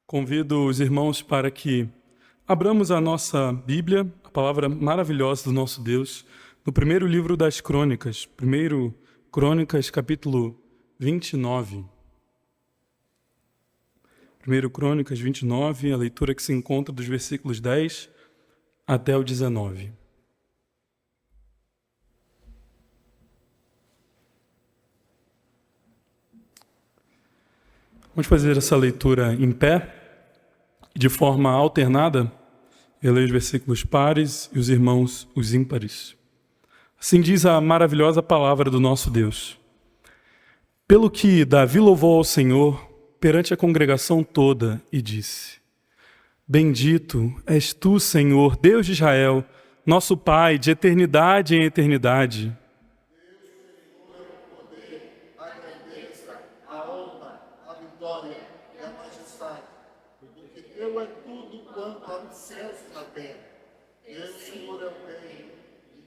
Convido os irmãos para que abramos a nossa Bíblia, a palavra maravilhosa do nosso Deus, no primeiro livro das Crônicas, 1 Crônicas, capítulo 29. 1 Crônicas 29, a leitura que se encontra dos versículos 10 até o 19. Vamos fazer essa leitura em pé, de forma alternada. Eu leio os versículos pares e os irmãos os ímpares. Assim diz a maravilhosa palavra do nosso Deus. Pelo que Davi louvou ao Senhor perante a congregação toda e disse: Bendito és tu, Senhor, Deus de Israel, nosso Pai, de eternidade em eternidade. Teu é tudo quanto há nos céus e na terra. Deus, Senhor, é o Rei,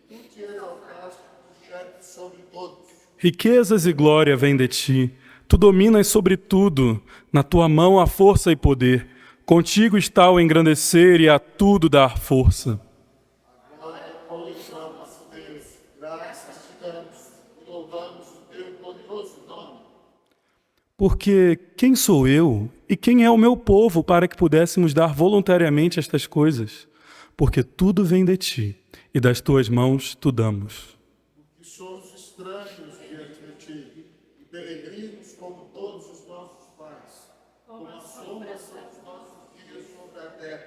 e tu te exaltaste do chefe sobre todos. Riquezas e glória vêm de ti. Tu dominas sobre tudo. Na tua mão há força e poder. Contigo está o engrandecer e a tudo dar força. Agora, pois, nosso Deus, graças te damos e louvamos o teu glorioso nome. Porque quem sou eu e quem é o meu povo para que pudéssemos dar voluntariamente estas coisas? Porque tudo vem de ti e das tuas mãos tu damos. Porque somos estranhos diante de ti e peregrinos como todos os nossos pais. Como a sombra são os nossos dias sobre a terra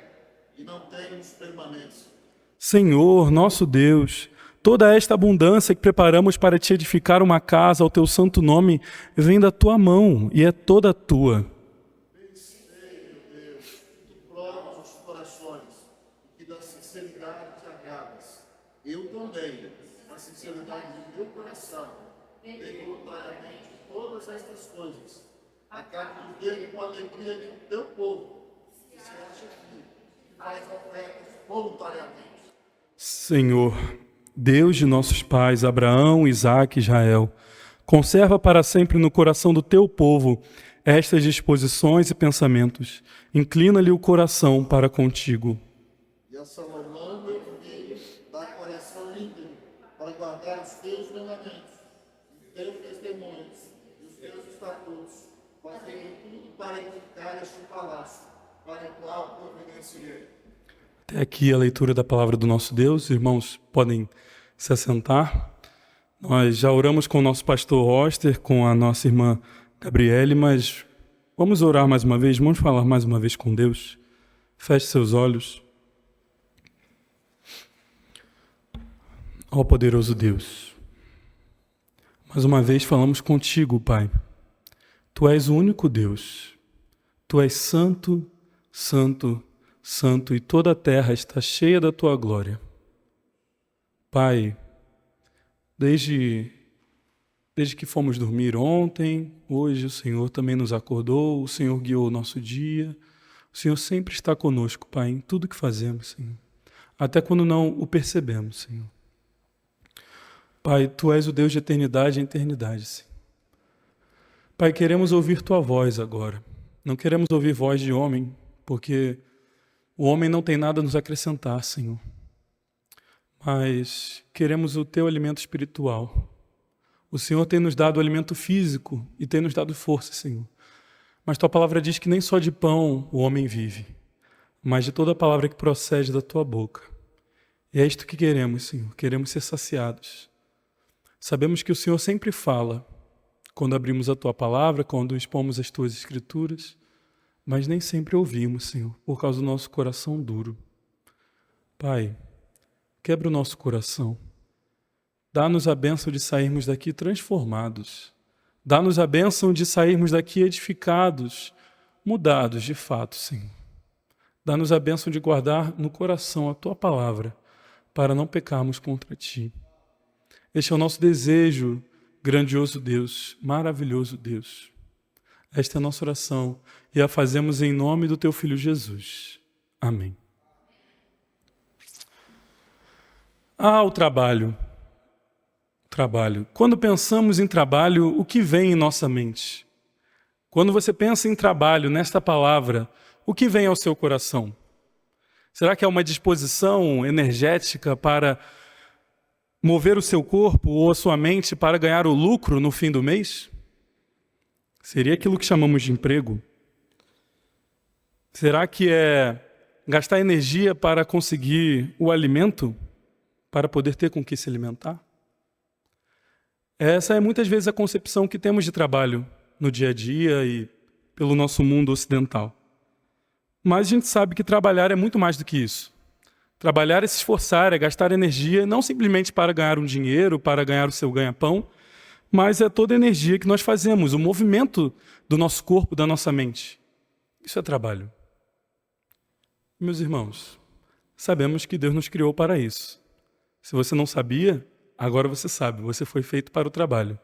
e não temos permanência. Senhor, nosso Deus, toda esta abundância que preparamos para te edificar uma casa ao teu santo nome vem da tua mão e é toda tua. Bem sei, meu Deus, que tu provas os corações e que da sinceridade te agradas. Eu também, na sinceridade do meu coração, dei voluntariamente todas estas coisas. Acabo de ver com a alegria de teu povo, que se acha aqui, que faz ofertas voluntariamente. Senhor, Deus de nossos pais, Abraão, Isaque e Israel, conserva para sempre no coração do teu povo estas disposições e pensamentos. Inclina-lhe o coração para contigo. E a Salomão, meu filho, dá coração íntegro para guardar os teus mandamentos, os teus testemunhos e os teus estatutos, fazendo tudo para edificar este palácio, para o qual providenciei. Até aqui a leitura da palavra do nosso Deus. Irmãos, podem se assentar. Nós já oramos com o nosso pastor Oster, com a nossa irmã Gabriele, mas vamos orar mais uma vez, vamos falar mais uma vez com Deus. Feche seus olhos. Ó poderoso Deus, mais uma vez falamos contigo, Pai. Tu és o único Deus. Tu és santo, santo, santo, e toda a terra está cheia da tua glória. Pai, desde que fomos dormir ontem, hoje o Senhor também nos acordou, o Senhor guiou o nosso dia. O Senhor sempre está conosco, Pai, em tudo que fazemos, Senhor. Até quando não o percebemos, Senhor. Pai, Tu és o Deus de eternidade em eternidade, Senhor. Pai, queremos ouvir Tua voz agora. Não queremos ouvir voz de homem, porque o homem não tem nada a nos acrescentar, Senhor. Mas queremos o Teu alimento espiritual. O Senhor tem nos dado o alimento físico e tem nos dado força, Senhor. Mas Tua palavra diz que nem só de pão o homem vive, mas de toda a palavra que procede da Tua boca. E é isto que queremos, Senhor. Queremos ser saciados. Sabemos que o Senhor sempre fala quando abrimos a Tua palavra, quando expomos as Tuas escrituras, mas nem sempre ouvimos, Senhor, por causa do nosso coração duro. Pai, quebra o nosso coração. Dá-nos a bênção de sairmos daqui transformados. Dá-nos a bênção de sairmos daqui edificados, mudados de fato, Senhor. Dá-nos a bênção de guardar no coração a Tua palavra, para não pecarmos contra Ti. Este é o nosso desejo, grandioso Deus, maravilhoso Deus. Esta é a nossa oração e a fazemos em nome do Teu Filho Jesus. Amém. O trabalho. Trabalho. Quando pensamos em trabalho, o que vem em nossa mente? Quando você pensa em trabalho, nesta palavra, o que vem ao seu coração? Será que é uma disposição energética para mover o seu corpo ou a sua mente para ganhar o lucro no fim do mês? Seria aquilo que chamamos de emprego? Será que é gastar energia para conseguir o alimento, para poder ter com que se alimentar? Essa é muitas vezes a concepção que temos de trabalho no dia a dia e pelo nosso mundo ocidental. Mas a gente sabe que trabalhar é muito mais do que isso. Trabalhar é se esforçar, é gastar energia, não simplesmente para ganhar um dinheiro, para ganhar o seu ganha-pão, mas é toda a energia que nós fazemos, o movimento do nosso corpo, da nossa mente. Isso é trabalho. Meus irmãos, sabemos que Deus nos criou para isso. Se você não sabia, agora você sabe, você foi feito para o trabalho.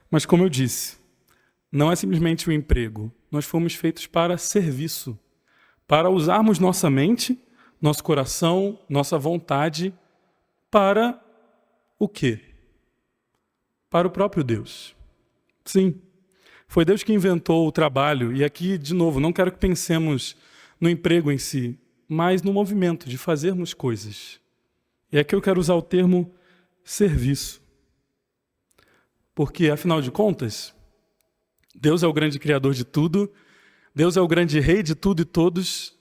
Mas como eu disse, não é simplesmente um emprego, nós fomos feitos para serviço, para usarmos nossa mente, nosso coração, nossa vontade, para o quê? Para o próprio Deus. Sim, foi Deus que inventou o trabalho, e aqui, de novo, não quero que pensemos no emprego em si, mas no movimento de fazermos coisas. E aqui eu quero usar o termo serviço. Porque, afinal de contas, Deus é o grande criador de tudo, Deus é o grande rei de tudo e todos,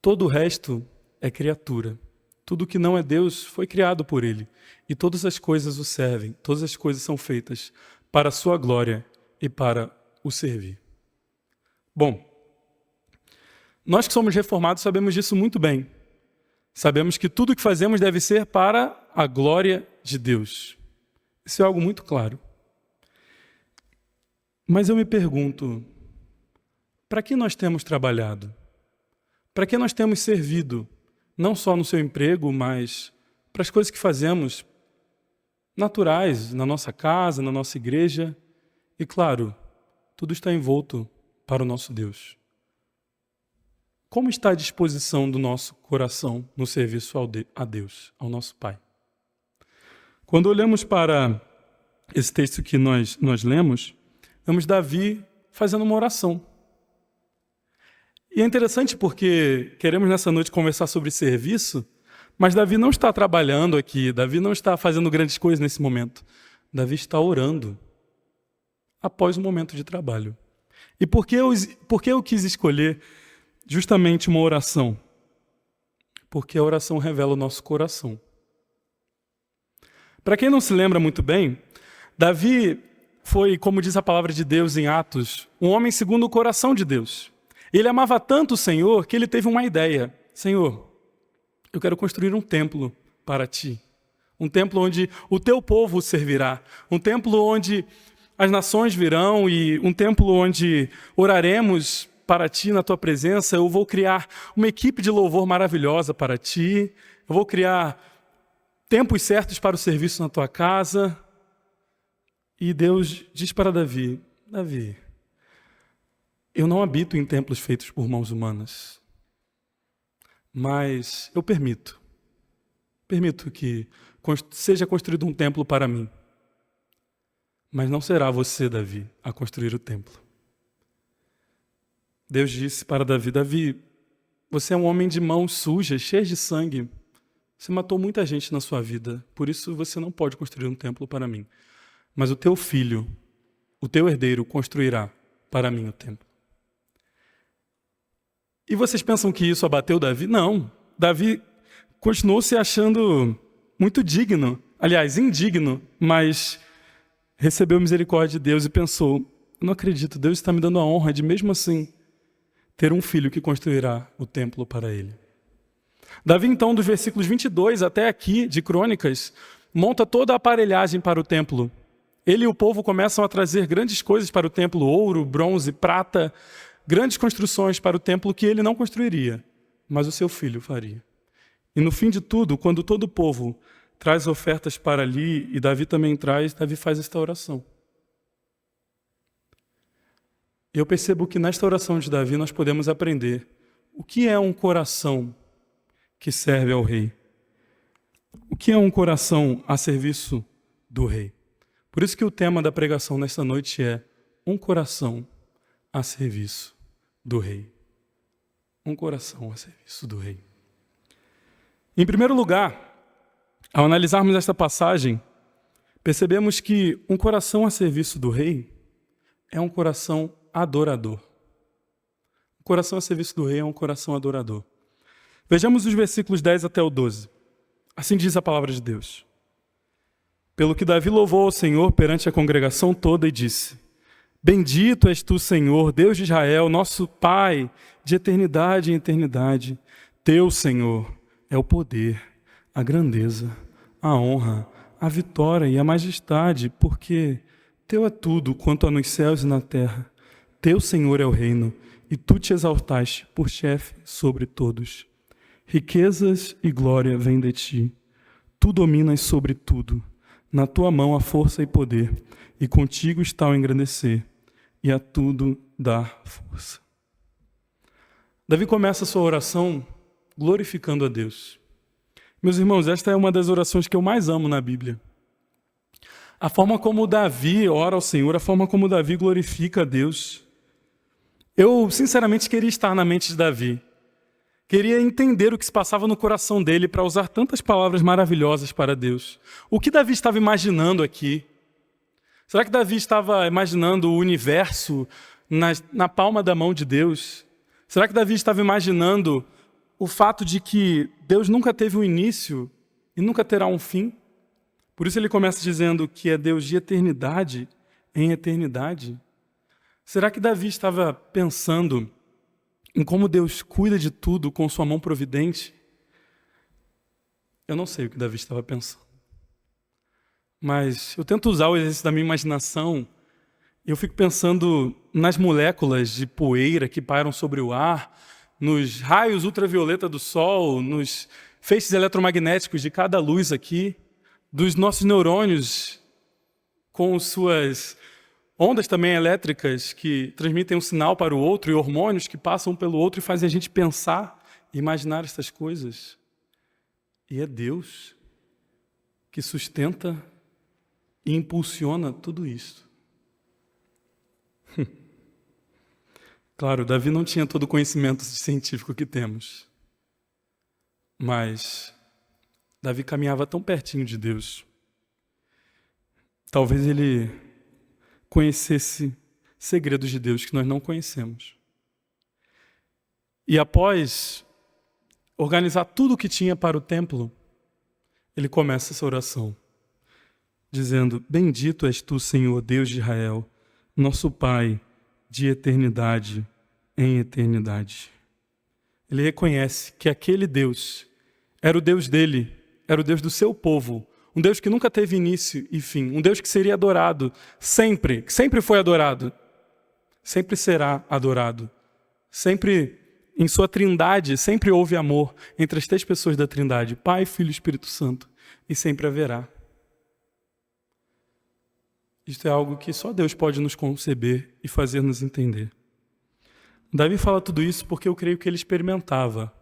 todo o resto é criatura. Tudo que não é Deus foi criado por Ele, e todas as coisas o servem, todas as coisas são feitas para a sua glória e para o servir. Bom, nós que somos reformados sabemos disso muito bem. Sabemos que tudo o que fazemos deve ser para a glória de Deus. Isso é algo muito claro. Mas eu me pergunto, para que nós temos trabalhado? Para que nós temos servido? Não só no seu emprego, mas para as coisas que fazemos naturais, na nossa casa, na nossa igreja. E claro, tudo está envolto para o nosso Deus. Como está a disposição do nosso coração no serviço a Deus, ao nosso Pai? Quando olhamos para esse texto que nós lemos, vemos Davi fazendo uma oração. E é interessante porque queremos nessa noite conversar sobre serviço, mas Davi não está trabalhando aqui, Davi não está fazendo grandes coisas nesse momento. Davi está orando após o momento de trabalho. E por que eu quis escolher justamente uma oração? Porque a oração revela o nosso coração. Para quem não se lembra muito bem, Davi foi, como diz a palavra de Deus em Atos, um homem segundo o coração de Deus. Ele amava tanto o Senhor que ele teve uma ideia. Senhor, eu quero construir um templo para ti. Um templo onde o teu povo servirá. Um templo onde as nações virão e um templo onde oraremos para ti na tua presença. Eu vou criar uma equipe de louvor maravilhosa para ti. Eu vou criar tempos certos para o serviço na tua casa. E Deus diz para Davi, Davi, eu não habito em templos feitos por mãos humanas, mas eu permito que seja construído um templo para mim. Mas não será você, Davi, a construir o templo. Deus disse para Davi, Davi, você é um homem de mãos sujas, cheias de sangue. Você matou muita gente na sua vida, por isso você não pode construir um templo para mim. Mas o teu filho, o teu herdeiro, construirá para mim o templo. E vocês pensam que isso abateu Davi? Não. Davi continuou se achando muito digno, aliás, indigno, mas recebeu misericórdia de Deus e pensou, eu não acredito, Deus está me dando a honra de mesmo assim ter um filho que construirá o templo para ele. Davi, então, dos versículos 22 até aqui, de Crônicas, monta toda a aparelhagem para o templo. Ele e o povo começam a trazer grandes coisas para o templo, ouro, bronze, prata, grandes construções para o templo que ele não construiria, mas o seu filho faria. E no fim de tudo, quando todo o povo traz ofertas para ali, e Davi também traz, Davi faz esta oração. Eu percebo que nesta oração de Davi nós podemos aprender o que é um coração que serve ao rei. O que é um coração a serviço do rei. Por isso que o tema da pregação nesta noite é um coração a serviço do rei. Um coração a serviço do Rei. Em primeiro lugar, ao analisarmos esta passagem, percebemos que um coração a serviço do Rei é um coração adorador. O coração a serviço do Rei é um coração adorador. Vejamos os versículos 10 até o 12. Assim diz a palavra de Deus. Pelo que Davi louvou ao Senhor perante a congregação toda e disse: Bendito és tu, Senhor, Deus de Israel, nosso Pai, de eternidade em eternidade. Teu, Senhor, é o poder, a grandeza, a honra, a vitória e a majestade, porque teu é tudo quanto há nos céus e na terra. Teu, Senhor, é o reino, e tu te exaltaste por chefe sobre todos. Riquezas e glória vêm de ti. Tu dominas sobre tudo. Na tua mão há força e poder, e contigo está o engrandecer, e a tudo dar força. Davi começa a sua oração glorificando a Deus. Meus irmãos, esta é uma das orações que eu mais amo na Bíblia. A forma como Davi ora ao Senhor, a forma como Davi glorifica a Deus. Eu, sinceramente, queria estar na mente de Davi. Queria entender o que se passava no coração dele para usar tantas palavras maravilhosas para Deus. O que Davi estava imaginando aqui? Será que Davi estava imaginando o universo na palma da mão de Deus? Será que Davi estava imaginando o fato de que Deus nunca teve um início e nunca terá um fim? Por isso ele começa dizendo que é Deus de eternidade em eternidade. Será que Davi estava pensando em como Deus cuida de tudo com sua mão providente? Eu não sei o que Davi estava pensando. Mas eu tento usar o exercício da minha imaginação e eu fico pensando nas moléculas de poeira que pairam sobre o ar, nos raios ultravioleta do sol, nos feixes eletromagnéticos de cada luz aqui, dos nossos neurônios com suas ondas também elétricas que transmitem um sinal para o outro e hormônios que passam um pelo outro e fazem a gente pensar e imaginar essas coisas. E é Deus que sustenta e impulsiona tudo isso. Claro, Davi não tinha todo o conhecimento científico que temos. Mas Davi caminhava tão pertinho de Deus. Talvez ele conhecesse segredos de Deus que nós não conhecemos. E após organizar tudo o que tinha para o templo, ele começa essa oração, dizendo: Bendito és tu, Senhor, Deus de Israel, nosso Pai, de eternidade em eternidade. Ele reconhece que aquele Deus era o Deus dele, era o Deus do seu povo, um Deus que nunca teve início e fim, um Deus que seria adorado sempre, que sempre foi adorado, sempre será adorado, sempre em sua trindade, sempre houve amor entre as três pessoas da trindade, Pai, Filho e Espírito Santo, e sempre haverá. Isto é algo que só Deus pode nos conceber e fazer-nos entender. Davi fala tudo isso porque eu creio que ele experimentava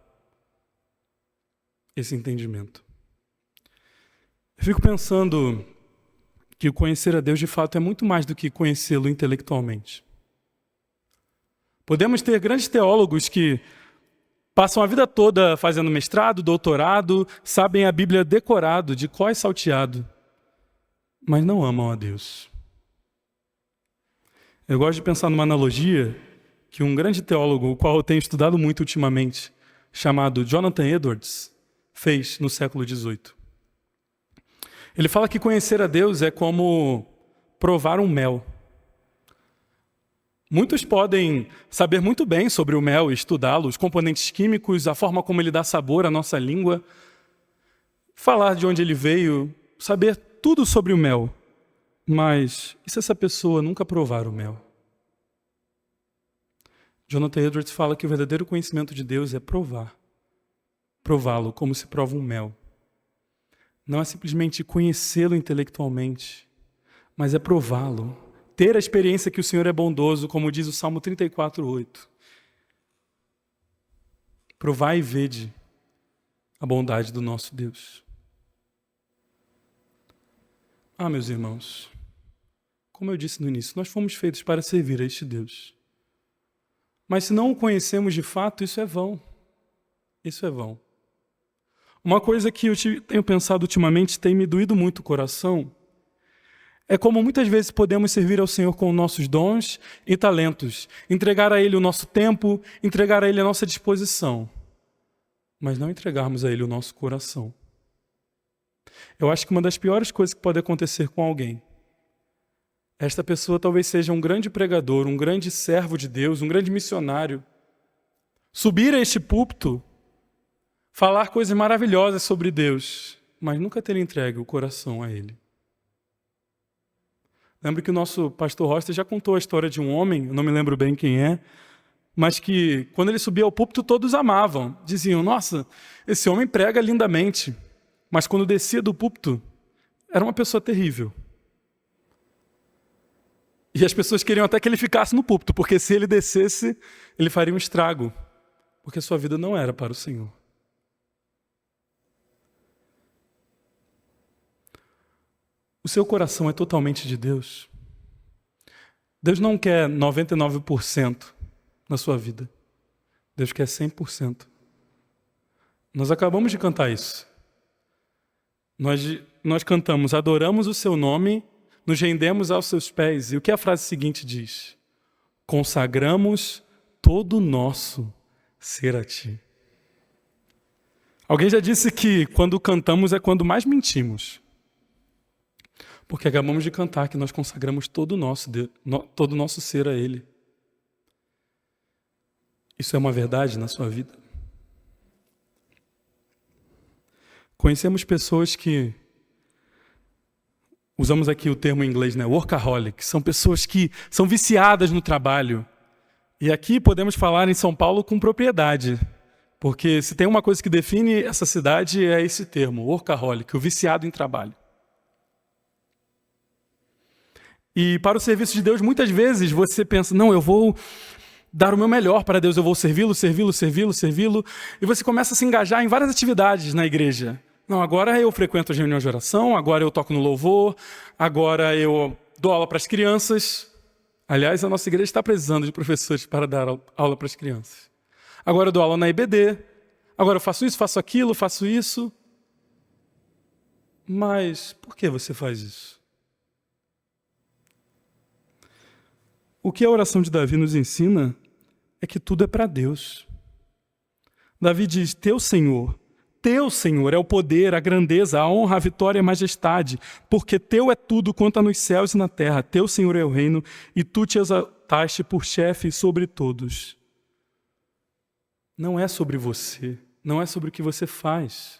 esse entendimento. Eu fico pensando que o conhecer a Deus de fato é muito mais do que conhecê-lo intelectualmente. Podemos ter grandes teólogos que passam a vida toda fazendo mestrado, doutorado, sabem a Bíblia decorado, de cor e salteado, mas não amam a Deus. Eu gosto de pensar numa analogia que um grande teólogo, o qual eu tenho estudado muito ultimamente, chamado Jonathan Edwards, fez no século XVIII. Ele fala que conhecer a Deus é como provar um mel. Muitos podem saber muito bem sobre o mel, estudá-lo, os componentes químicos, a forma como ele dá sabor à nossa língua, falar de onde ele veio, saber tudo sobre o mel. Mas e se essa pessoa nunca provar o mel? Jonathan Edwards fala que o verdadeiro conhecimento de Deus é prová-lo como se prova um mel. Não é simplesmente conhecê-lo intelectualmente, mas é prová-lo. Ter a experiência que o Senhor é bondoso, como diz o Salmo 34:8. Provai e vede a bondade do nosso Deus. Meus irmãos, como eu disse no início, nós fomos feitos para servir a este Deus. Mas se não o conhecemos de fato, isso é vão. Isso é vão. Uma coisa que eu tenho pensado ultimamente, tem me doído muito o coração, é como muitas vezes podemos servir ao Senhor com nossos dons e talentos, entregar a Ele o nosso tempo, entregar a Ele a nossa disposição, mas não entregarmos a Ele o nosso coração. Eu acho que uma das piores coisas que pode acontecer com alguém, esta pessoa talvez seja um grande pregador, um grande servo de Deus, um grande missionário, subir a este púlpito, falar coisas maravilhosas sobre Deus, mas nunca ter entregue o coração a Ele. Lembro que o nosso pastor Roster já contou a história de um homem, eu não me lembro bem quem é, mas que quando ele subia ao púlpito todos amavam. Diziam, nossa, esse homem prega lindamente. Mas quando descia do púlpito, era uma pessoa terrível. E as pessoas queriam até que ele ficasse no púlpito, porque se ele descesse, ele faria um estrago, porque sua vida não era para o Senhor. O seu coração é totalmente de Deus. Deus não quer 99% na sua vida. Deus quer 100%. Nós acabamos de cantar isso. Nós cantamos, adoramos o seu nome, nos rendemos aos seus pés. E o que a frase seguinte diz? Consagramos todo o nosso ser a ti. Alguém já disse que quando cantamos é quando mais mentimos. Porque acabamos de cantar que nós consagramos todo o nosso ser a Ele. Isso é uma verdade na sua vida? Conhecemos pessoas que, usamos aqui o termo em inglês, né? Workaholic, são pessoas que são viciadas no trabalho. E aqui podemos falar em São Paulo com propriedade, porque se tem uma coisa que define essa cidade é esse termo, workaholic, o viciado em trabalho. E para o serviço de Deus, muitas vezes você pensa, não, eu vou dar o meu melhor para Deus, eu vou servi-lo, e você começa a se engajar em várias atividades na igreja. Não, agora eu frequento as reuniões de oração, agora eu toco no louvor, agora eu dou aula para as crianças. Aliás, a nossa igreja está precisando de professores para dar aula para as crianças. Agora eu dou aula na IBD, agora eu faço isso, faço aquilo, faço isso. Mas por que você faz isso? O que a oração de Davi nos ensina é que tudo é para Deus. Davi diz, teu Senhor é o poder, a grandeza, a honra, a vitória e a majestade, porque teu é tudo quanto há nos céus e na terra, teu Senhor é o reino, e tu te exaltaste por chefe sobre todos. Não é sobre você, não é sobre o que você faz.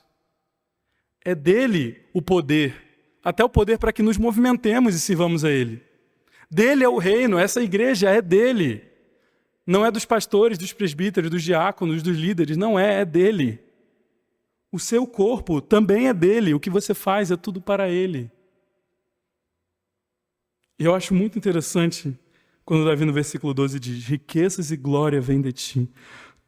É dele o poder, até o poder para que nos movimentemos e sirvamos a Ele. Dele é o reino, essa igreja é dele. Não é dos pastores, dos presbíteros, dos diáconos, dos líderes, não é dele. O seu corpo também é dele, o que você faz é tudo para ele. E eu acho muito interessante quando Davi no versículo 12 diz, riquezas e glória vêm de ti,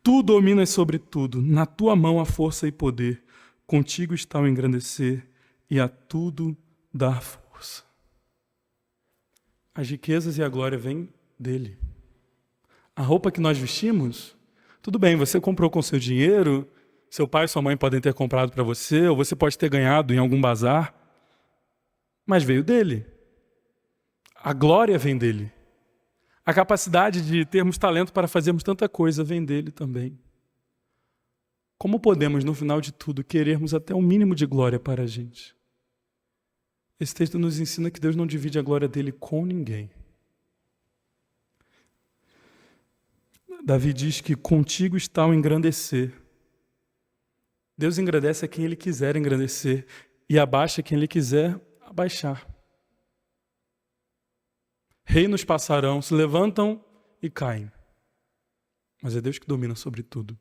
tu dominas sobre tudo, na tua mão há força e poder, contigo está o engrandecer e a tudo dar força. As riquezas e a glória vêm dele. A roupa que nós vestimos, tudo bem, você comprou com seu dinheiro, seu pai e sua mãe podem ter comprado para você, ou você pode ter ganhado em algum bazar, mas veio dele. A glória vem dele. A capacidade de termos talento para fazermos tanta coisa vem dele também. Como podemos, no final de tudo, querermos até um mínimo de glória para a gente? Esse texto nos ensina que Deus não divide a glória dele com ninguém. Davi diz que contigo está o engrandecer. Deus engrandece a quem Ele quiser engrandecer e abaixa quem Ele quiser abaixar. Reinos passarão, se levantam e caem. Mas é Deus que domina sobre tudo.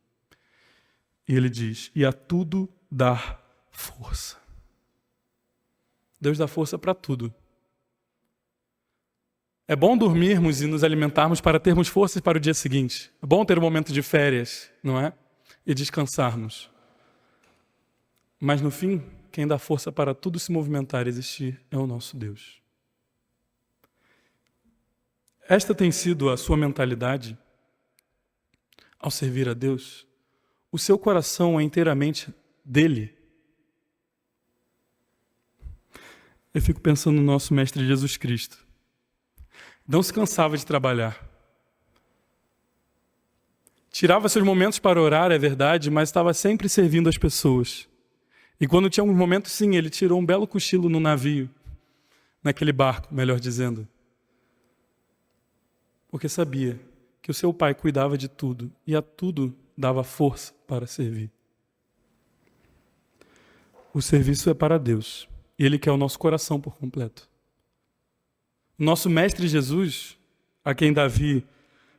E Ele diz, e a tudo dar força. Deus dá força para tudo. É bom dormirmos e nos alimentarmos para termos forças para o dia seguinte. É bom ter um momento de férias, não é? E descansarmos. Mas no fim, quem dá força para tudo se movimentar e existir é o nosso Deus. Esta tem sido a sua mentalidade? ao servir a Deus, o seu coração é inteiramente dele. Eu fico pensando no nosso Mestre Jesus Cristo. Não se cansava de trabalhar. Tirava seus momentos para orar, é verdade, mas estava sempre servindo as pessoas. E quando tinha alguns momentos, sim, ele tirou um belo cochilo no navio, naquele barco, melhor dizendo. Porque sabia que o seu pai cuidava de tudo e a tudo dava força para servir. O serviço é para Deus e Ele quer o nosso coração por completo. Nosso Mestre Jesus, a quem Davi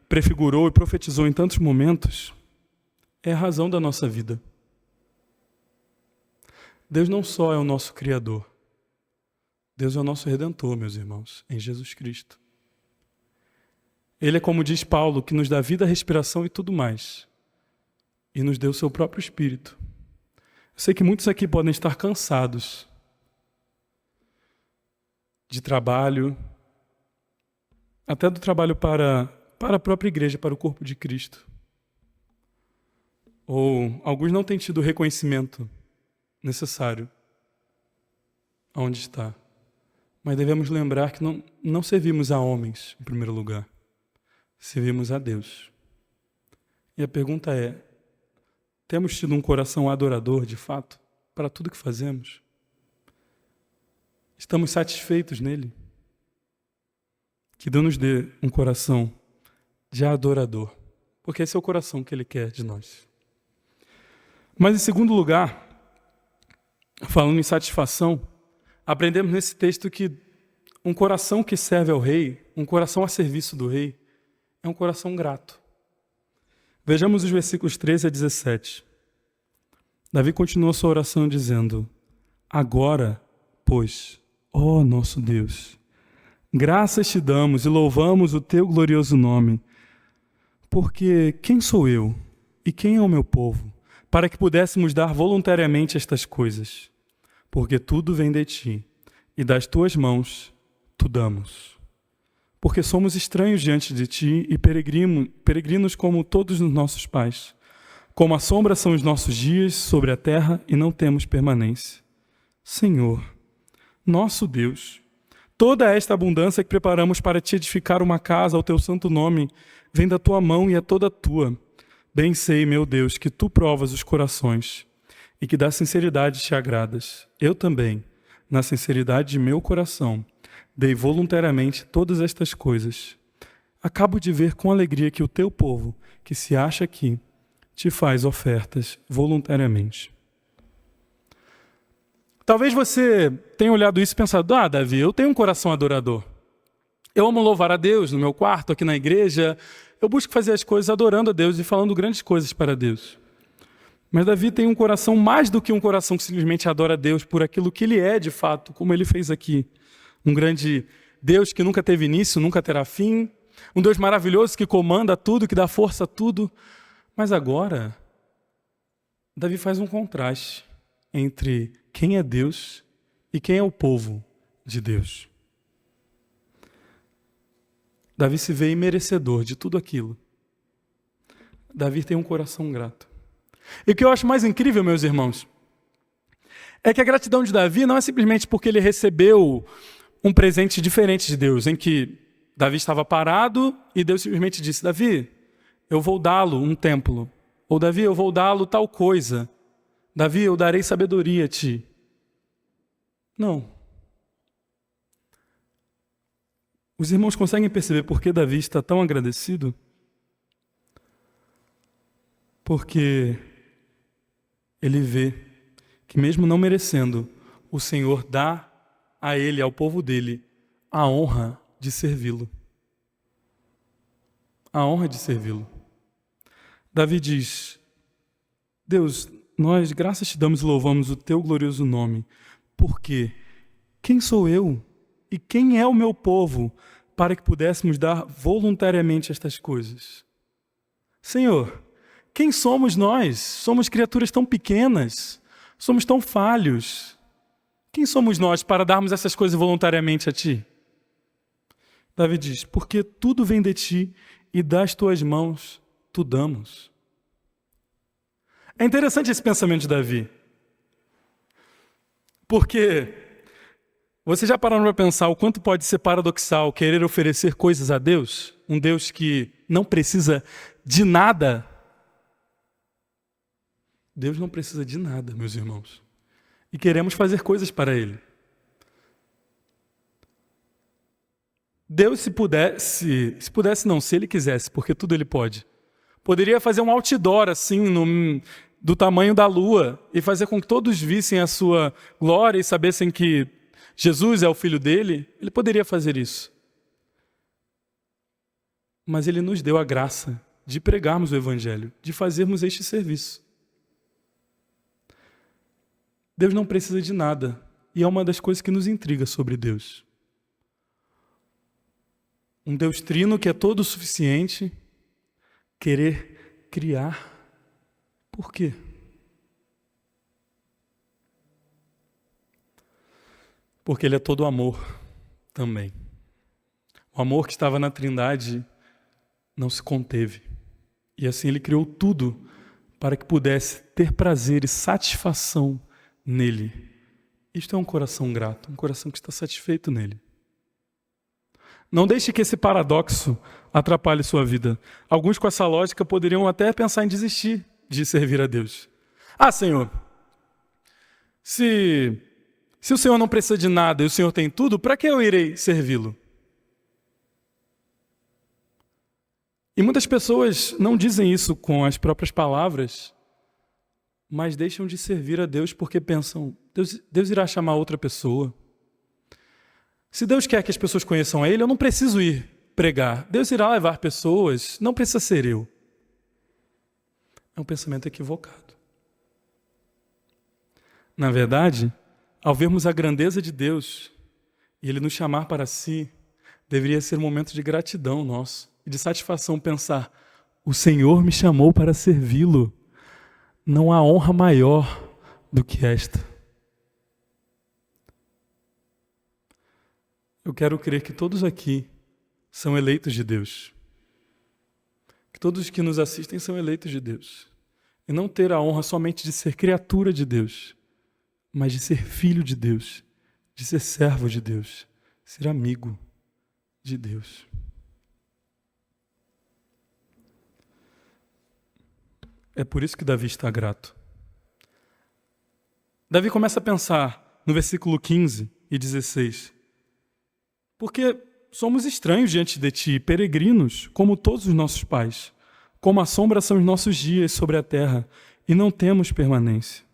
prefigurou e profetizou em tantos momentos, é a razão da nossa vida. Deus não só é o nosso Criador, Deus é o nosso Redentor, meus irmãos, em Jesus Cristo. Ele é, como diz Paulo, que nos dá vida, respiração e tudo mais. E nos deu o seu próprio Espírito. Eu sei que muitos aqui podem estar cansados de trabalho, até do trabalho para a própria igreja, para o corpo de Cristo. Ou alguns não têm tido o reconhecimento necessário aonde está. Mas devemos lembrar que não servimos a homens, em primeiro lugar. Servimos a Deus. E a pergunta é, temos tido um coração adorador, de fato, para tudo que fazemos? Estamos satisfeitos nele? Que Deus nos dê um coração de adorador, porque esse é o coração que Ele quer de nós. Mas, em segundo lugar, falando em satisfação, aprendemos nesse texto que um coração que serve ao rei, um coração a serviço do rei, é um coração grato. Vejamos os versículos 13 a 17. Davi continua sua oração dizendo: agora, pois, ó nosso Deus, graças te damos e louvamos o teu glorioso nome, porque quem sou eu e quem é o meu povo, para que pudéssemos dar voluntariamente estas coisas? Porque tudo vem de ti, e das tuas mãos tu damos. Porque somos estranhos diante de ti e peregrinos como todos os nossos pais. Como a sombra são os nossos dias sobre a terra e não temos permanência. Senhor, nosso Deus, toda esta abundância que preparamos para te edificar uma casa ao teu santo nome vem da tua mão e é toda tua. Bem sei, meu Deus, que tu provas os corações e que da sinceridade te agradas. Eu também, na sinceridade de meu coração, dei voluntariamente todas estas coisas. Acabo de ver com alegria que o teu povo, que se acha aqui, te faz ofertas voluntariamente. Talvez você tenha olhado isso e pensado: Davi, eu tenho um coração adorador. Eu amo louvar a Deus no meu quarto, aqui na igreja. Eu busco fazer as coisas adorando a Deus e falando grandes coisas para Deus. Mas Davi tem um coração mais do que um coração que simplesmente adora a Deus por aquilo que ele é de fato, como ele fez aqui. Um grande Deus que nunca teve início, nunca terá fim. Um Deus maravilhoso que comanda tudo, que dá força a tudo. Mas agora, Davi faz um contraste entre quem é Deus e quem é o povo de Deus. Davi se vê imerecedor de tudo aquilo. Davi tem um coração grato. E o que eu acho mais incrível, meus irmãos, é que a gratidão de Davi não é simplesmente porque ele recebeu um presente diferente de Deus, em que Davi estava parado e Deus simplesmente disse: Davi, eu vou dá-lo um templo. Ou Davi, eu vou dá-lo tal coisa. Davi, eu darei sabedoria a ti. Não. Os irmãos conseguem perceber por que Davi está tão agradecido? Porque ele vê que mesmo não merecendo, o Senhor dá a ele, ao povo dele, a honra de servi-lo. A honra de servi-lo. Davi diz: Deus, nós graças te damos e louvamos o teu glorioso nome, porque quem sou eu e quem é o meu povo para que pudéssemos dar voluntariamente estas coisas? Senhor, quem somos nós? Somos criaturas tão pequenas, somos tão falhos. Quem somos nós para darmos essas coisas voluntariamente a ti? Davi diz: porque tudo vem de ti e das tuas mãos tu damos. É interessante esse pensamento de Davi. Porque você já parou para pensar o quanto pode ser paradoxal querer oferecer coisas a Deus? Um Deus que não precisa de nada. Deus não precisa de nada, meus irmãos. E queremos fazer coisas para Ele. Deus, se Ele quisesse, porque tudo Ele pode, poderia fazer um outdoor assim, do tamanho da lua, e fazer com que todos vissem a sua glória e sabessem que Jesus é o Filho dele. Ele poderia fazer isso. Mas Ele nos deu a graça de pregarmos o Evangelho, de fazermos este serviço. Deus não precisa de nada, e é uma das coisas que nos intriga sobre Deus. Um Deus trino que é todo o suficiente, querer criar. Por quê? Porque Ele é todo amor também. O amor que estava na Trindade não se conteve. E assim Ele criou tudo para que pudesse ter prazer e satisfação nele. Isto é um coração grato, um coração que está satisfeito nele. Não deixe que esse paradoxo atrapalhe sua vida. Alguns com essa lógica poderiam até pensar em desistir de servir a Deus. Senhor, se o Senhor não precisa de nada e o Senhor tem tudo, para que eu irei servi-lo? E muitas pessoas não dizem isso com as próprias palavras, mas deixam de servir a Deus porque pensam, Deus irá chamar outra pessoa. Se Deus quer que as pessoas conheçam a Ele, eu não preciso ir pregar. Deus irá levar pessoas, não precisa ser eu. É um pensamento equivocado. Na verdade, ao vermos a grandeza de Deus e Ele nos chamar para si, deveria ser um momento de gratidão nosso e de satisfação pensar, o Senhor me chamou para servi-lo. Não há honra maior do que esta. Eu quero crer que todos aqui são eleitos de Deus. Que todos que nos assistem são eleitos de Deus. E não ter a honra somente de ser criatura de Deus, mas de ser filho de Deus, de ser servo de Deus, ser amigo de Deus. É por isso que Davi está grato. Davi começa a pensar no versículo 15 e 16. Porque somos estranhos diante de ti, peregrinos, como todos os nossos pais. Como a sombra são os nossos dias sobre a terra, e não temos permanência.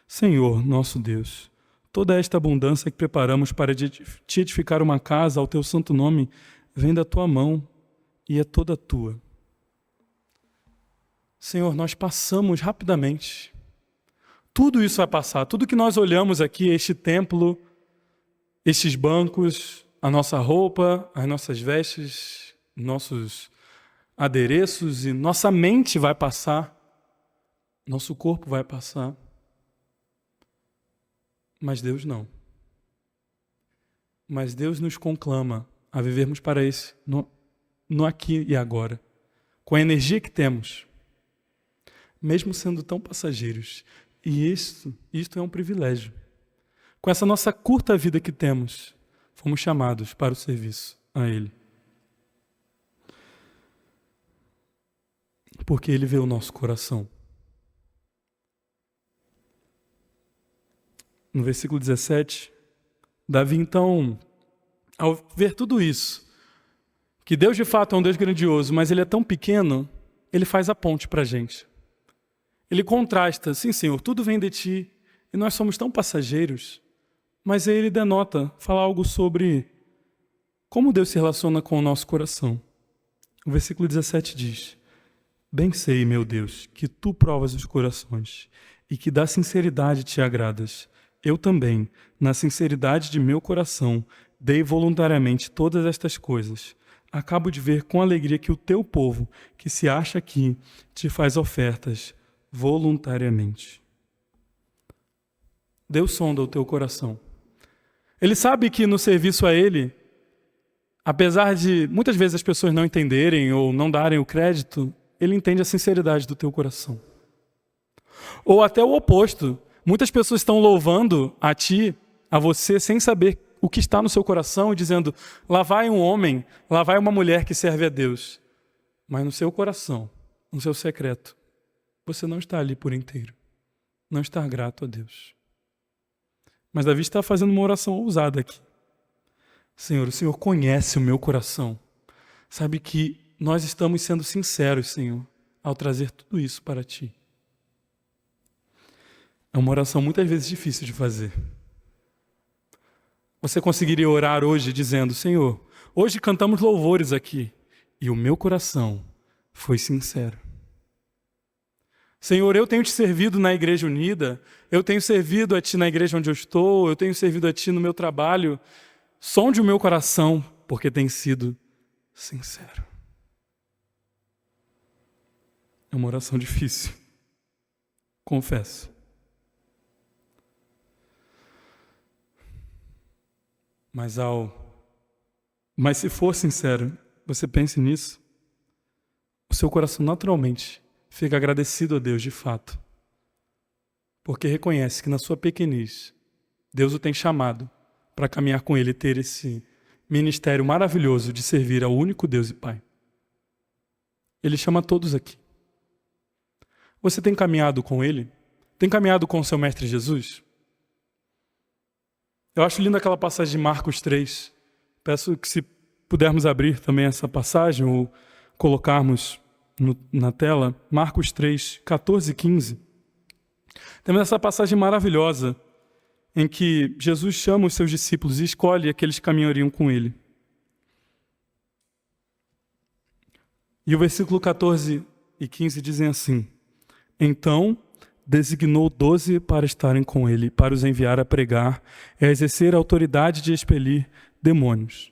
Senhor, nosso Deus, toda esta abundância que preparamos para te edificar uma casa ao teu santo nome, vem da tua mão e é toda tua. Senhor, nós passamos rapidamente. Tudo isso vai passar. Tudo que nós olhamos aqui, este templo, estes bancos, a nossa roupa, as nossas vestes, nossos adereços, e nossa mente vai passar, nosso corpo vai passar. Mas Deus não. Mas Deus nos conclama a vivermos para esse, no aqui e agora, com a energia que temos, mesmo sendo tão passageiros. E isto é um privilégio. Com essa nossa curta vida que temos, fomos chamados para o serviço a Ele. Porque Ele vê o nosso coração. No versículo 17, Davi, então, ao ver tudo isso, que Deus de fato é um Deus grandioso, mas Ele é tão pequeno, Ele faz a ponte para a gente. Ele contrasta, sim, Senhor, tudo vem de Ti, e nós somos tão passageiros. Mas aí ele denota, fala algo sobre como Deus se relaciona com o nosso coração. O versículo 17 diz, bem sei, meu Deus, que Tu provas os corações e que da sinceridade Te agradas. Eu também, na sinceridade de meu coração, dei voluntariamente todas estas coisas. Acabo de ver com alegria que o Teu povo, que se acha aqui, Te faz ofertas voluntariamente. Deus sonda o teu coração. Ele sabe que no serviço a Ele, apesar de muitas vezes as pessoas não entenderem ou não darem o crédito, Ele entende a sinceridade do teu coração. Ou até o oposto. Muitas pessoas estão louvando a ti, a você, sem saber o que está no seu coração e dizendo, lá vai um homem, lá vai uma mulher que serve a Deus. Mas no seu coração, no seu secreto, você não está ali por inteiro. Não está grato a Deus. Mas Davi está fazendo uma oração ousada aqui. Senhor, o Senhor conhece o meu coração. Sabe que nós estamos sendo sinceros, Senhor, ao trazer tudo isso para Ti. É uma oração muitas vezes difícil de fazer. Você conseguiria orar hoje dizendo, Senhor, hoje cantamos louvores aqui e o meu coração foi sincero. Senhor, eu tenho te servido na Igreja Unida, eu tenho servido a Ti na igreja onde eu estou, eu tenho servido a Ti no meu trabalho. Sonde o meu coração, porque tem sido sincero. É uma oração difícil, confesso. Mas se for sincero, você pense nisso, o seu coração naturalmente fica agradecido a Deus de fato, porque reconhece que na sua pequeniz, Deus o tem chamado para caminhar com Ele e ter esse ministério maravilhoso de servir ao único Deus e Pai. Ele chama todos aqui. Você tem caminhado com Ele? Tem caminhado com o seu Mestre Jesus? Eu acho linda aquela passagem de Marcos 3. Peço que se pudermos abrir também essa passagem ou colocarmos na tela, Marcos 3, 14 e 15. Temos essa passagem maravilhosa em que Jesus chama os seus discípulos e escolhe aqueles que caminhariam com Ele. E o versículo 14 e 15 dizem assim, então designou 12 para estarem com Ele, para os enviar a pregar e a exercer a autoridade de expelir demônios.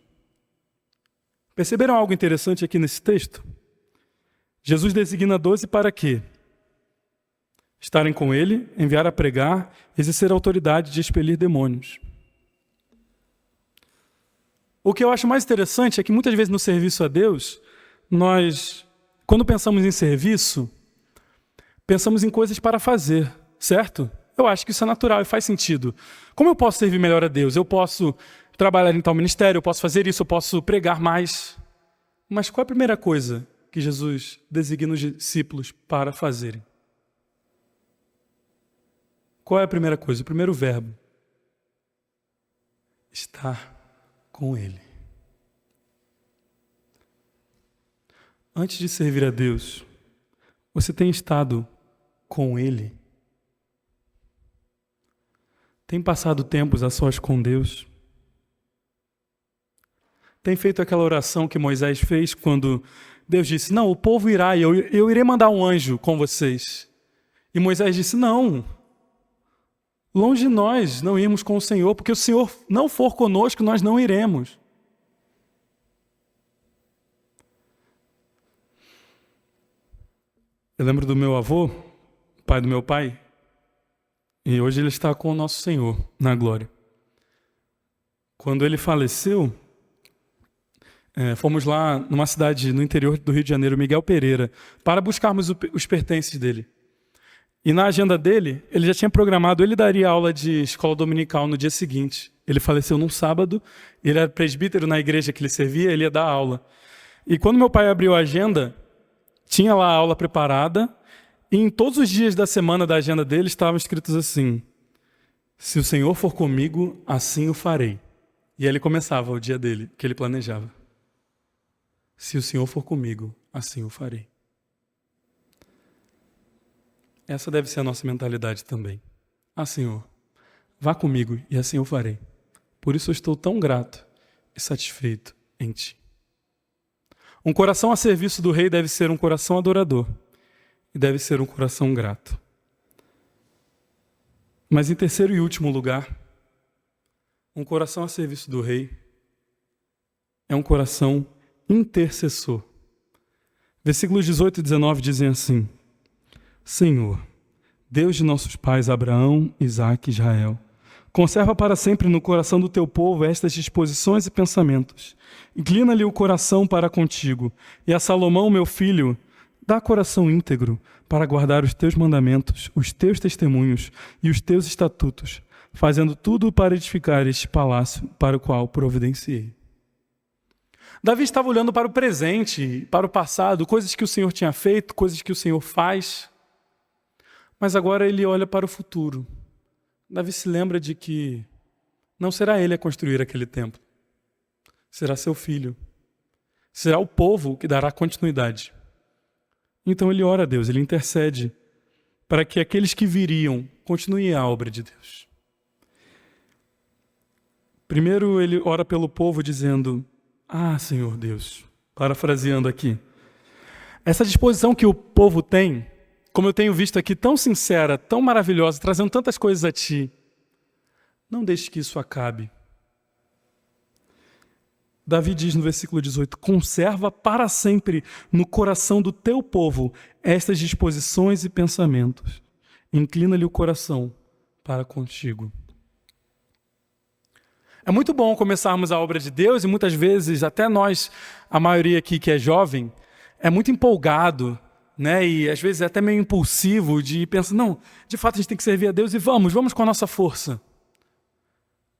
Perceberam algo interessante aqui nesse texto? Jesus designa 12 para quê? Estarem com Ele, enviar a pregar, exercer a autoridade de expelir demônios. O que eu acho mais interessante é que muitas vezes no serviço a Deus, nós, quando pensamos em serviço, pensamos em coisas para fazer, certo? Eu acho que isso é natural e faz sentido. Como eu posso servir melhor a Deus? Eu posso trabalhar em tal ministério, eu posso fazer isso, eu posso pregar mais. Mas qual é a primeira coisa que Jesus designa os discípulos para fazerem? Qual é a primeira coisa? O primeiro verbo. Estar com Ele. Antes de servir a Deus, você tem estado com Ele? Tem passado tempos a sós com Deus? Tem feito aquela oração que Moisés fez quando Deus disse, não, o povo irá e eu irei mandar um anjo com vocês. E Moisés disse, não, longe de nós não irmos com o Senhor, porque se o Senhor não for conosco, nós não iremos. Eu lembro do meu avô, pai do meu pai, e hoje ele está com o nosso Senhor na glória. Quando ele faleceu, fomos lá numa cidade no interior do Rio de Janeiro, Miguel Pereira, para buscarmos os pertences dele. E na agenda dele, ele já tinha programado, ele daria aula de escola dominical no dia seguinte. Ele faleceu num sábado, ele era presbítero na igreja que ele servia, ele ia dar aula. E quando meu pai abriu a agenda, tinha lá a aula preparada, e em todos os dias da semana da agenda dele estavam escritos assim, se o Senhor for comigo, assim o farei. E aí ele começava o dia dele, que ele planejava. Se o Senhor for comigo, assim o farei. Essa deve ser a nossa mentalidade também. Ah, Senhor, vá comigo e assim eu farei. Por isso eu estou tão grato e satisfeito em Ti. Um coração a serviço do Rei deve ser um coração adorador e deve ser um coração grato. Mas em terceiro e último lugar, um coração a serviço do Rei é um coração intercessor. Versículos 18 e 19 dizem assim, Senhor, Deus de nossos pais Abraão, Isaque e Israel, conserva para sempre no coração do teu povo estas disposições e pensamentos. Inclina-lhe o coração para contigo, e a Salomão, meu filho, Dá coração íntegro para guardar os teus mandamentos, os teus testemunhos e os teus estatutos, fazendo tudo para edificar este palácio para o qual providenciei. Davi estava olhando para o presente, para o passado, coisas que o Senhor tinha feito, coisas que o Senhor faz. Mas agora ele olha para o futuro. Davi se lembra de que não será ele a construir aquele templo. Será seu filho. Será o povo que dará continuidade. Então ele ora a Deus, ele intercede para que aqueles que viriam continuem a obra de Deus. Primeiro ele ora pelo povo dizendo: Senhor Deus, parafraseando aqui, essa disposição que o povo tem, como eu tenho visto aqui, tão sincera, tão maravilhosa, trazendo tantas coisas a Ti, não deixe que isso acabe. Davi diz no versículo 18, conserva para sempre no coração do teu povo estas disposições e pensamentos. Inclina-lhe o coração para contigo. É muito bom começarmos a obra de Deus e muitas vezes, até nós, a maioria aqui que é jovem, é muito empolgado, né? E às vezes é até meio impulsivo de pensar, não, de fato a gente tem que servir a Deus e vamos com a nossa força.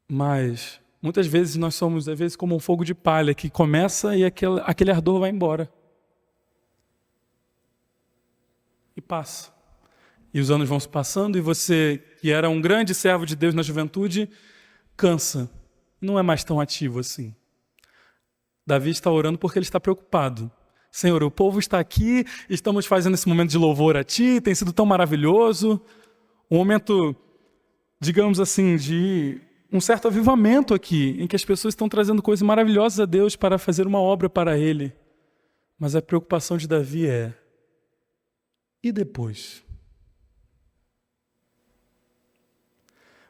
Mas muitas vezes nós somos, às vezes, como um fogo de palha que começa e aquele ardor vai embora. E passa. E os anos vão se passando e você, que era um grande servo de Deus na juventude, cansa. Não é mais tão ativo assim. Davi está orando porque ele está preocupado. Senhor, o povo está aqui, estamos fazendo esse momento de louvor a Ti, tem sido tão maravilhoso. Um momento, digamos assim, de um certo avivamento aqui, em que as pessoas estão trazendo coisas maravilhosas a Deus para fazer uma obra para Ele. Mas a preocupação de Davi é: e depois?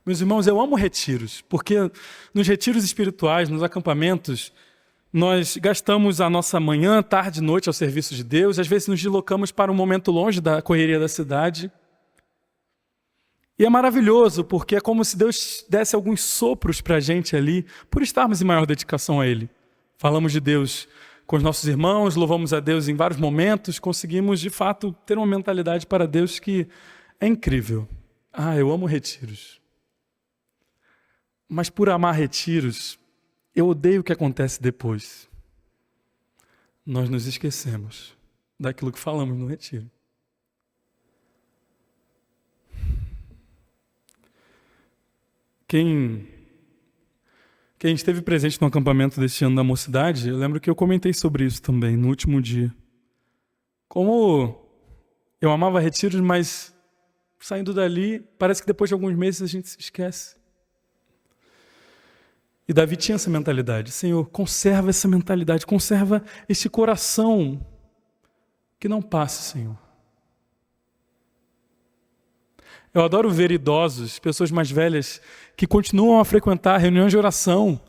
Meus irmãos, eu amo retiros, porque nos retiros espirituais, nos acampamentos, nós gastamos a nossa manhã, tarde e noite ao serviço de Deus, às vezes nos deslocamos para um momento longe da correria da cidade. E é maravilhoso, porque é como se Deus desse alguns sopros para a gente ali, por estarmos em maior dedicação a Ele. Falamos de Deus com os nossos irmãos, louvamos a Deus em vários momentos, conseguimos, de fato, ter uma mentalidade para Deus que é incrível. Eu amo retiros. Mas por amar retiros, eu odeio o que acontece depois. Nós nos esquecemos daquilo que falamos no retiro. Quem esteve presente no acampamento deste ano da mocidade, eu lembro que eu comentei sobre isso também, no último dia. Como eu amava retiros, mas saindo dali, parece que depois de alguns meses a gente se esquece. E Davi tinha essa mentalidade. Senhor, conserva essa mentalidade, conserva esse coração que não passe, Senhor. Eu adoro ver idosos, pessoas mais velhas, que continuam a frequentar reuniões de oração,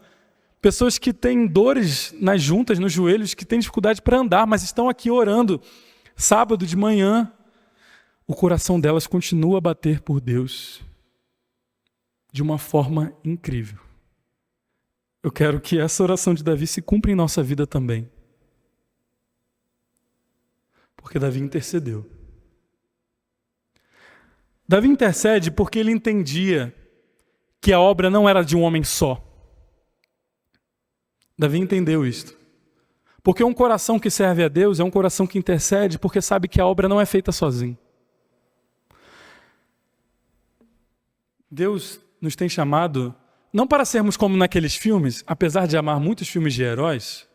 pessoas que têm dores nas juntas, nos joelhos, que têm dificuldade para andar, mas estão aqui orando sábado de manhã. O coração delas continua a bater por Deus de uma forma incrível. Eu quero que essa oração de Davi se cumpra em nossa vida também. Porque Davi intercedeu. Davi intercede porque ele entendia que a obra não era de um homem só. Davi entendeu isto. Porque um coração que serve a Deus é um coração que intercede porque sabe que a obra não é feita sozinho. Deus nos tem chamado não para sermos como naqueles filmes, apesar de amar muitos filmes de heróis,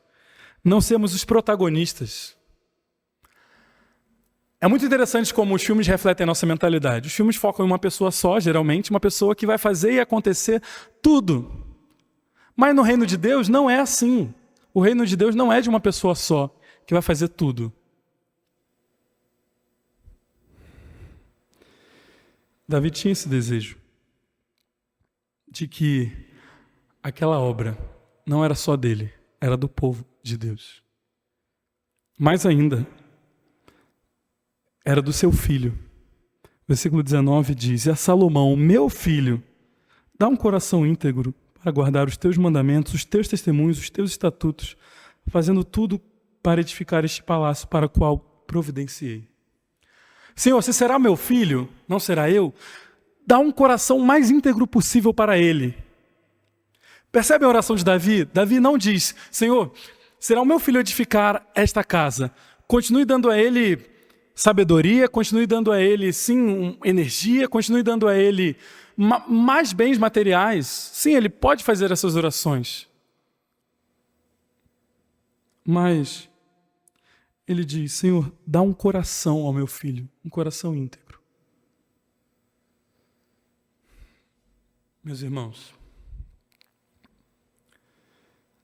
não sermos os protagonistas. É muito interessante como os filmes refletem a nossa mentalidade. Os filmes focam em uma pessoa só, geralmente, uma pessoa que vai fazer e acontecer tudo. Mas no reino de Deus não é assim. O reino de Deus não é de uma pessoa só que vai fazer tudo. Davi tinha esse desejo de que aquela obra não era só dele, era do povo de Deus. Mais ainda, era do seu filho. Versículo 19 diz: e a Salomão, meu filho, dá um coração íntegro para guardar os teus mandamentos, os teus testemunhos, os teus estatutos, fazendo tudo para edificar este palácio para o qual providenciei. Senhor, se será meu filho, não será eu? Dá um coração mais íntegro possível para ele. Percebe a oração de Davi? Davi não diz, Senhor, será o meu filho edificar esta casa? Continue dando a ele sabedoria, continue dando a ele, sim, energia, continue dando a ele mais bens materiais. Sim, ele pode fazer essas orações. Mas ele diz, Senhor, dá um coração ao meu filho, um coração íntegro. Meus irmãos,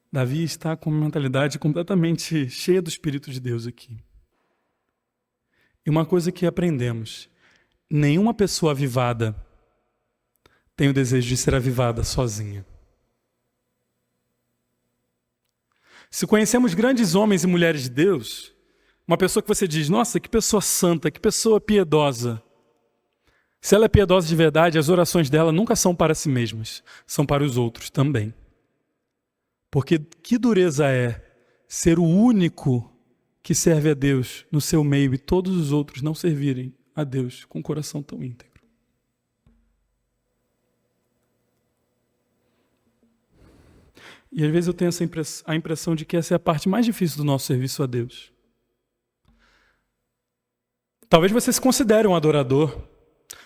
Davi está com uma mentalidade completamente cheia do Espírito de Deus aqui. E uma coisa que aprendemos, nenhuma pessoa avivada tem o desejo de ser avivada sozinha. Se conhecemos grandes homens e mulheres de Deus, uma pessoa que você diz, nossa, que pessoa santa, que pessoa piedosa. Se ela é piedosa de verdade, as orações dela nunca são para si mesmas, são para os outros também. Porque que dureza é ser o único que serve a Deus no seu meio e todos os outros não servirem a Deus com um coração tão íntegro. E às vezes eu tenho a impressão de que essa é a parte mais difícil do nosso serviço a Deus. Talvez você se considere um adorador.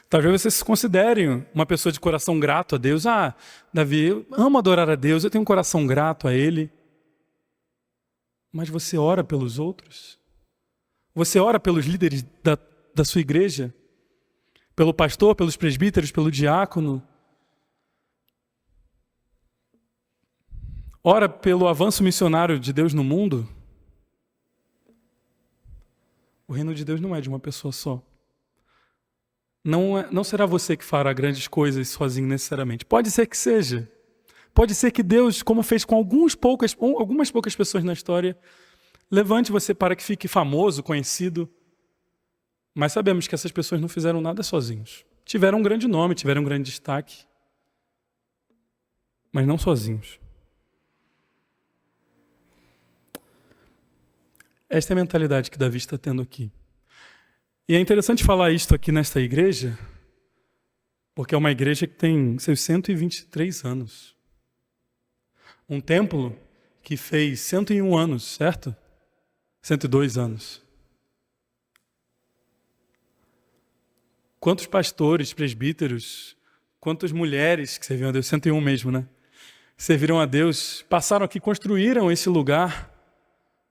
Talvez você se considere uma pessoa de coração grato a Deus. Ah, Davi, eu amo adorar a Deus, eu tenho um coração grato a Ele. Mas você ora pelos outros? Você ora pelos líderes da sua igreja? Pelo pastor, pelos presbíteros, pelo diácono? Ora pelo avanço missionário de Deus no mundo? O reino de Deus não é de uma pessoa só. Não será você que fará grandes coisas sozinho necessariamente. Pode ser que seja. Pode ser que Deus, como fez com algumas poucas pessoas na história, levante você para que fique famoso, conhecido. Mas sabemos que essas pessoas não fizeram nada sozinhos. Tiveram um grande nome, tiveram um grande destaque, mas não sozinhos. Esta é a mentalidade que Davi está tendo aqui. E é interessante falar isto aqui nesta igreja, porque é uma igreja que tem seus 123 anos. Um templo que fez 101 anos, certo? 102 anos. Quantos pastores, presbíteros, quantas mulheres que serviam a Deus, 101 mesmo, né? Serviram a Deus, passaram aqui, construíram esse lugar,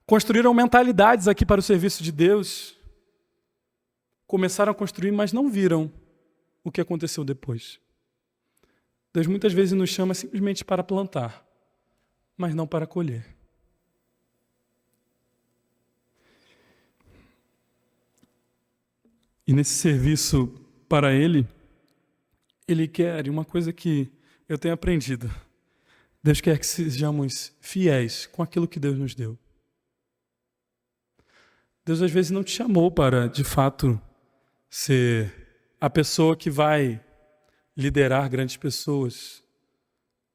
construíram mentalidades aqui para o serviço de Deus. Começaram a construir, mas não viram o que aconteceu depois. Deus muitas vezes nos chama simplesmente para plantar, mas não para colher. E nesse serviço para Ele quer uma coisa que eu tenho aprendido. Deus quer que sejamos fiéis com aquilo que Deus nos deu. Deus às vezes não te chamou para, de fato, ser a pessoa que vai liderar grandes pessoas.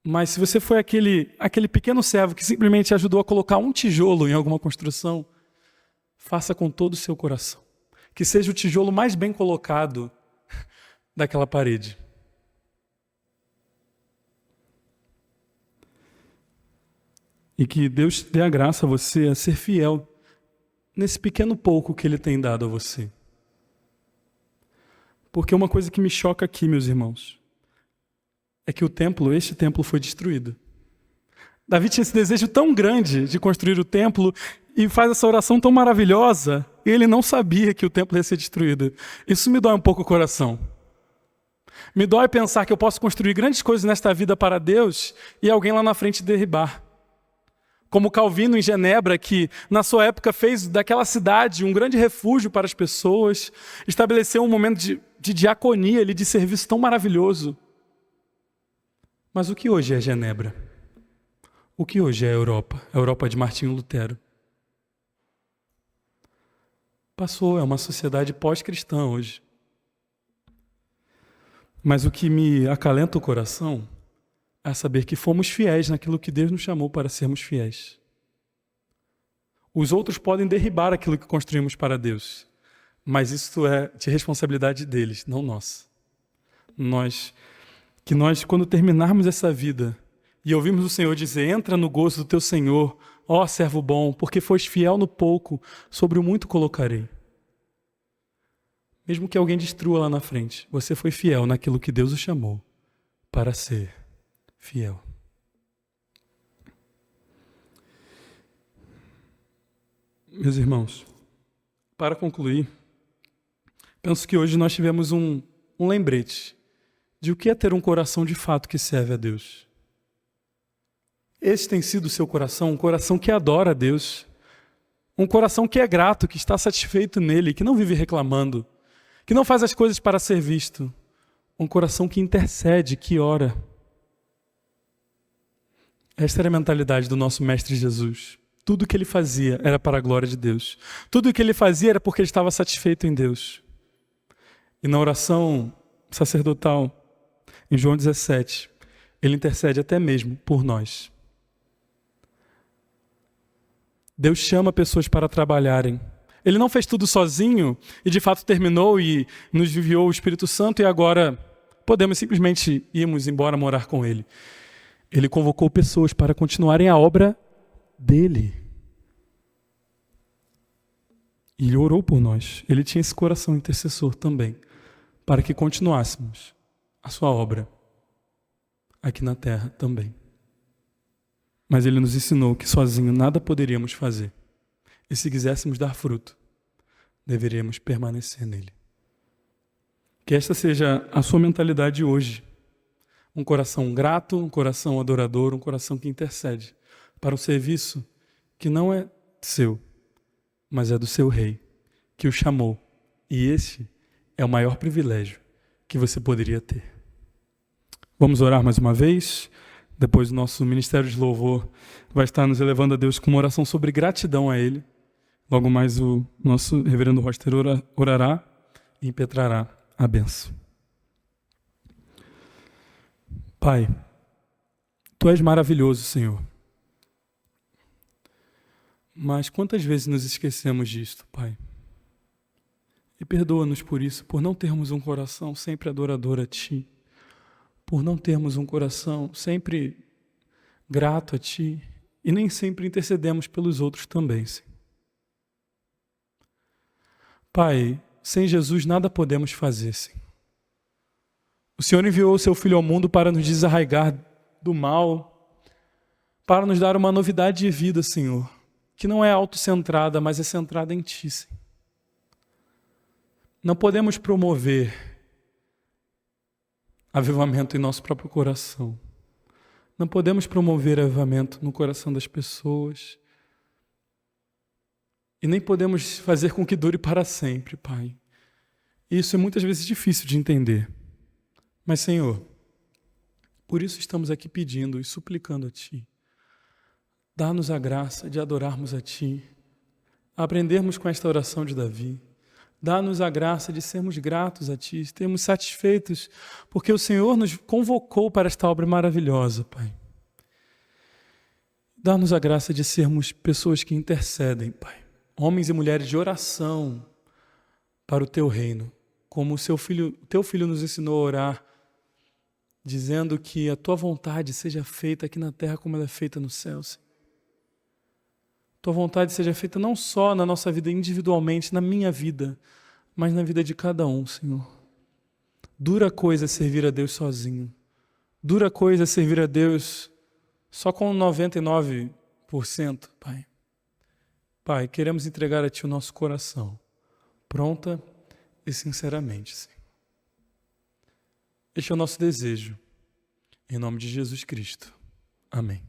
Mas se você foi aquele pequeno servo que simplesmente ajudou a colocar um tijolo em alguma construção, faça com todo o seu coração. Que seja o tijolo mais bem colocado daquela parede. E que Deus dê a graça a você a ser fiel nesse pequeno pouco que Ele tem dado a você. Porque uma coisa que me choca aqui, meus irmãos, é que este templo foi destruído. Davi tinha esse desejo tão grande de construir o templo e faz essa oração tão maravilhosa, e ele não sabia que o templo ia ser destruído. Isso me dói um pouco o coração. Me dói pensar que eu posso construir grandes coisas nesta vida para Deus e alguém lá na frente derribar. Como Calvino em Genebra, que na sua época fez daquela cidade um grande refúgio para as pessoas, estabeleceu um momento de diaconia, de serviço tão maravilhoso. Mas o que hoje é Genebra? O que hoje é a Europa? A Europa de Martinho Lutero. Passou, é uma sociedade pós-cristã hoje. Mas o que me acalenta o coração é saber que fomos fiéis naquilo que Deus nos chamou para sermos fiéis. Os outros podem derribar aquilo que construímos para Deus, mas isso é de responsabilidade deles, não nossa. Que nós, quando terminarmos essa vida e ouvirmos o Senhor dizer: entra no gozo do teu Senhor, ó servo bom, porque foste fiel no pouco, sobre o muito colocarei. Mesmo que alguém destrua lá na frente, você foi fiel naquilo que Deus o chamou para ser fiel. Meus irmãos, para concluir, penso que hoje nós tivemos um lembrete de o que é ter um coração de fato que serve a Deus. Esse tem sido o seu coração, um coração que adora a Deus, um coração que é grato, que está satisfeito nele, que não vive reclamando, que não faz as coisas para ser visto, um coração que intercede, que ora. Esta era a mentalidade do nosso Mestre Jesus. Tudo o que ele fazia era para a glória de Deus. Tudo o que ele fazia era porque ele estava satisfeito em Deus. E na oração sacerdotal, em João 17, ele intercede até mesmo por nós. Deus chama pessoas para trabalharem. Ele não fez tudo sozinho e de fato terminou e nos enviou o Espírito Santo e agora podemos simplesmente irmos embora morar com ele. Ele convocou pessoas para continuarem a obra dele. E ele orou por nós. Ele tinha esse coração intercessor também, para que continuássemos a sua obra aqui na terra também. Mas ele nos ensinou que sozinho nada poderíamos fazer. E se quiséssemos dar fruto, deveríamos permanecer nele. Que esta seja a sua mentalidade hoje. Um coração grato, um coração adorador, um coração que intercede para um serviço que não é seu, mas é do seu rei, que o chamou. E esse é o maior privilégio que você poderia ter. Vamos orar mais uma vez? Depois o nosso Ministério de Louvor vai estar nos elevando a Deus com uma oração sobre gratidão a Ele. Logo mais o nosso reverendo Roster orará e impetrará a bênção. Pai, Tu és maravilhoso, Senhor. Mas quantas vezes nos esquecemos disto, Pai? E perdoa-nos por isso, por não termos um coração sempre adorador a Ti, por não termos um coração sempre grato a Ti, e nem sempre intercedemos pelos outros também, Senhor. Pai, sem Jesus nada podemos fazer, Senhor. O Senhor enviou o Seu Filho ao mundo para nos desarraigar do mal, para nos dar uma novidade de vida, Senhor, que não é autocentrada, mas é centrada em Ti, Senhor. Não podemos promover avivamento em nosso próprio coração. Não podemos promover avivamento no coração das pessoas. E nem podemos fazer com que dure para sempre, Pai. Isso é muitas vezes difícil de entender. Mas, Senhor, por isso estamos aqui pedindo e suplicando a Ti. Dá-nos a graça de adorarmos a Ti, aprendermos com esta oração de Davi. Dá-nos a graça de sermos gratos a Ti, estarmos satisfeitos, porque o Senhor nos convocou para esta obra maravilhosa, Pai. Dá-nos a graça de sermos pessoas que intercedem, Pai. Homens e mulheres de oração para o Teu reino, como o Teu Filho nos ensinou a orar, dizendo que a Tua vontade seja feita aqui na terra como ela é feita no céu, Senhor. Tua vontade seja feita não só na nossa vida individualmente, na minha vida, mas na vida de cada um, Senhor. Dura coisa é servir a Deus sozinho. Dura coisa é servir a Deus só com 99%, Pai. Pai, queremos entregar a Ti o nosso coração, pronta e sinceramente, Senhor. Este é o nosso desejo. Em nome de Jesus Cristo. Amém.